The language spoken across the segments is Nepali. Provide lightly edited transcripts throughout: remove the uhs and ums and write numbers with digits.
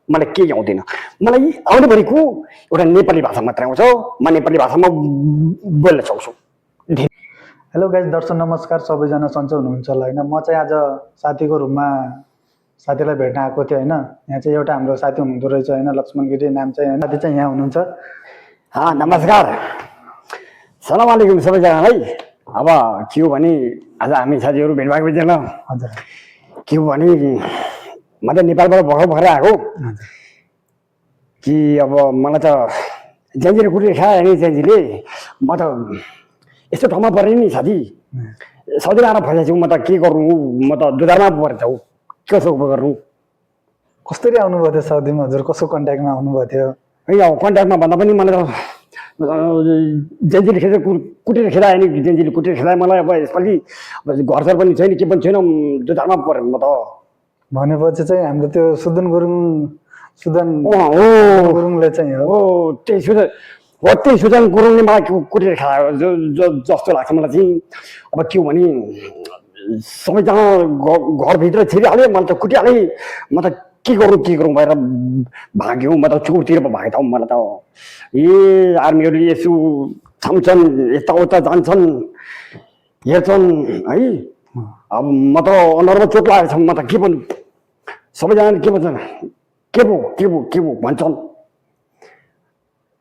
मलाई केही आउँदैन। मलाई आउनेभरिको एउटा नेपाली भाषा मात्र आउँछ। म नेपाली भाषामा बोल्न सक्छु। हेलो गाइज, दर्शक नमस्कार, सबैजना सन्चै हुनुहुन्छ होला होइन। म चाहिँ आज साथीको रूममा साथीलाई भेट्न आएको थिएँ होइन। यहाँ चाहिँ एउटा हाम्रो साथी हुनुहुँदो रहेछ होइन, लक्ष्मण गिरी नाम चाहिँ होइन। साथी चाहिँ यहाँ हुनुहुन्छ। नमस्कार, सलाम वालेकुम सबैजनालाई। अब के हो भने आज हामी साथीहरू भेट भएको थिएन। हजुर, के हो भने म त नेपालबाट भर्खर आएको कि अब मलाई त जेन्जीले कुटेर खायो नि जेन्जीले। म त यस्तो ठाउँमा परेँ नि साथी, सधैँ आएर फसेको छु। म त के गर्नु, म त दुधारमा परेछ हौ, कसो गर्नु। कसरी आउनुभयो थियो साउदीमा हजुर? कसो कन्ट्याक्टमा आउनुभयो थियो? है अब कन्ट्याक्टमा भन्दा पनि मलाई त जेन्जीले कुटेर खेलायो नि, जेन्जीले कुटेर खेलायो मलाई। अब यसपालि घरसर पनि छैन, के पनि छैन, दुधारमा परेँ म त। भनेपछि चाहिँ हाम्रो त्यो सुदन गुरुङले चाहिँ हो त्यही सुजन गुरुङले मलाई कुटेर खेलायो जस्तो लाग्छ मलाई चाहिँ। अब के हो भने सबैजना घरभित्र छिरिहाल्यो, मलाई त कुटिहालेँ। म त के गरौँ भएर भाग्यो। म त चोरतिर पो भागेँ त। मलाई त आर्मीहरूले यसो थाम्छन्, यताउता जान्छन्, हेर्छन् है। अब म त अनुहारमा चोट लागेको छ। म त के भन्नु, सबैजनाले के भन्छन्, के पो भन्छन्।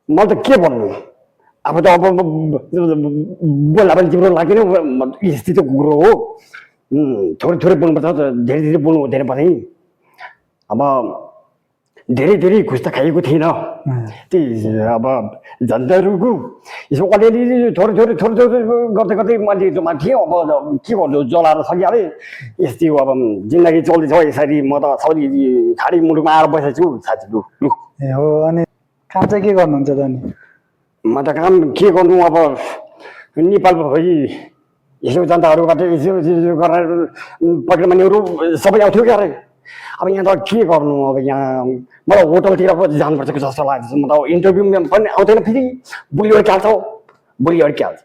म त के भन्नु, अब त बोल्दा पनि तिम्रो लाग्दैन। स्थिति कुरो हो, थोरै बोल्नुपर्छ, धेरै बोल्नु हुँदैन पनि। अब धेरै घुस त खाइएको थिएन। त्यही अब जनताहरूको यसो अलिअलि थोरै गर्दै मैले जम्मा थिएँ। अब के गर्छु, जलाएर सकिहालेँ। यस्तै हो, अब जिन्दगी चल्दैछ यसरी। म त सबै खाडी मुलुकमा आएर बसेको छु साथी। लु ए हो। अनि काम चाहिँ के गर्नुहुन्छ त? अनि म त काम के गर्नु, अब नेपालमा भई यसो जनताहरूबाट यसो गरेर पक्रिमानेहरू सबै आउँथ्यो क्या अरे। अब यहाँ त के गर्नु, अब यहाँ मलाई होटलतिर पो जानुपर्छ जस्तो लाग्छ। म त इन्टरभ्यूमा पनि आउँदैन, फेरि बोली अड्किहाल्छ।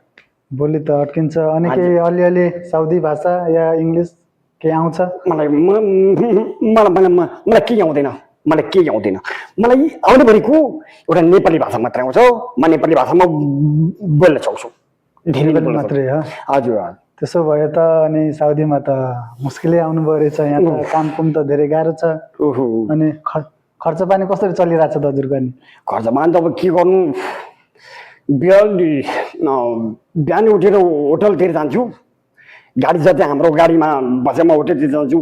बोली त अड्किन्छ। अनि केही अलिअलि साउदी भाषा या इङ्ग्लिस केही आउँछ? मलाई केही आउँदैन। मलाई आउनेभरिको एउटा नेपाली भाषा मात्र आउँछ। म नेपाली भाषामा बोल्न सक्छु। नेपाली मात्रै हो? हजुर। त्यसो भए त अनि साउदीमा त मुस्किलै आउनुभयो रहेछ। यहाँ त कामकुम त धेरै गाह्रो छ। अनि खर्च पानी कसरी चलिरहेछ त हजुरको? अनि खर्च पानी त अब के गर्नु, बिहान उठेर होटलतिर जान्छु। गाडी छ त्यहाँ, हाम्रो गाडीमा बसेर म होटलतिर जान्छु।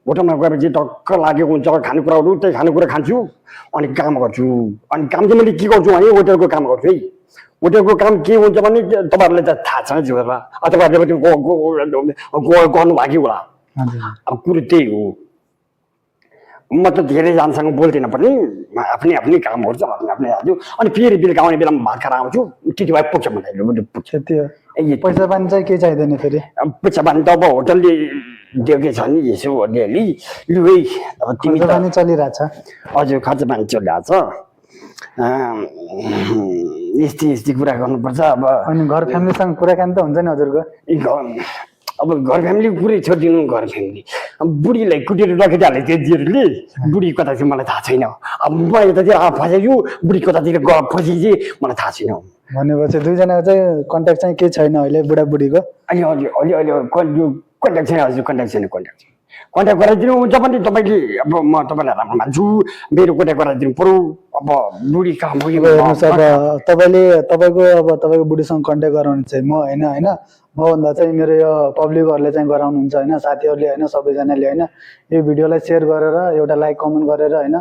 होटलमा गएपछि टक्क लागेको हुन्छ खानेकुराहरू, त्यही खानेकुरा खान्छु अनि काम गर्छु। अनि काम चाहिँ मैले के गर्छु भने होटलको काम गर्छु है। होटलको काम के हुन्छ भने तपाईँहरूलाई त थाहा छ जीवनमा, तपाईँहरूले गर्नु भएको होला। अब कुरो त्यही हो। म त धेरैजनासँग बोल्दिनँ पनि, आफ्नै काम गर्छु, आफ्नै हाल्छु। अनि फेरि बेलुका आउने बेलामा भात खाएर आउँछु। त्यति भए पुग्छ मलाई। पुग्छ। त्यो पैसा पानी चाहिँ केही चाहिँदैन फेरि? पैसा पानी त अब होटलले दिएकै छ नि, यसो अलिअलि। लु है, अब तिमी खर्च पानी चलिरहेछ? हजुर, खर्च पानी चलिरहेछ। यस्तै कुरा गर्नुपर्छ। अब अनि घर फ्यामिलीसँग कुराकानी त हुन्छ नि हजुरको? अब घर फ्यामिली पुरै छोडिदिनु। घर फ्यामिली बुढीलाई कुटेर राखिदिहाल्यो जेन्जीहरूले। बुढी कता चाहिँ मलाई थाहा छैन। अब म यतातिर फसेको, बुढी कतातिर फसेको मलाई थाहा छैन। भनेपछि दुईजनाको चाहिँ कन्ट्याक्ट चाहिँ केही छैन अहिले बुढाबुढीको? अहिले कन्ट्याक्ट छैन हजुर, कन्ट्याक्ट गराइदिनु हुन्छ भने तपाईँले, अब म तपाईँलाई राम्रो मान्छु, मेरो कन्ट्याक्ट गराइदिनु पऱ्यो। अब बुढी कहाँ हेर्नुहोस्, अब तपाईँको बुढीसँग कन्ट्याक्ट गराउनु चाहिँ म होइन मभन्दा चाहिँ मेरो यो पब्लिकहरूले चाहिँ गराउनुहुन्छ होइन, साथीहरूले होइन, सबैजनाले होइन। यो भिडियोलाई सेयर गरेर एउटा लाइक कमेन्ट गरेर होइन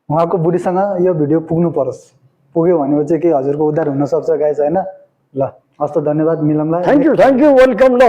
उहाँको बुढीसँग यो भिडियो पुग्नु परोस्। पुग्यो भनेपछि के हजुरको उद्धार हुनसक्छ गाइस होइन। ल हस् त, धन्यवाद, मिलौँला। Thank you, welcome. ल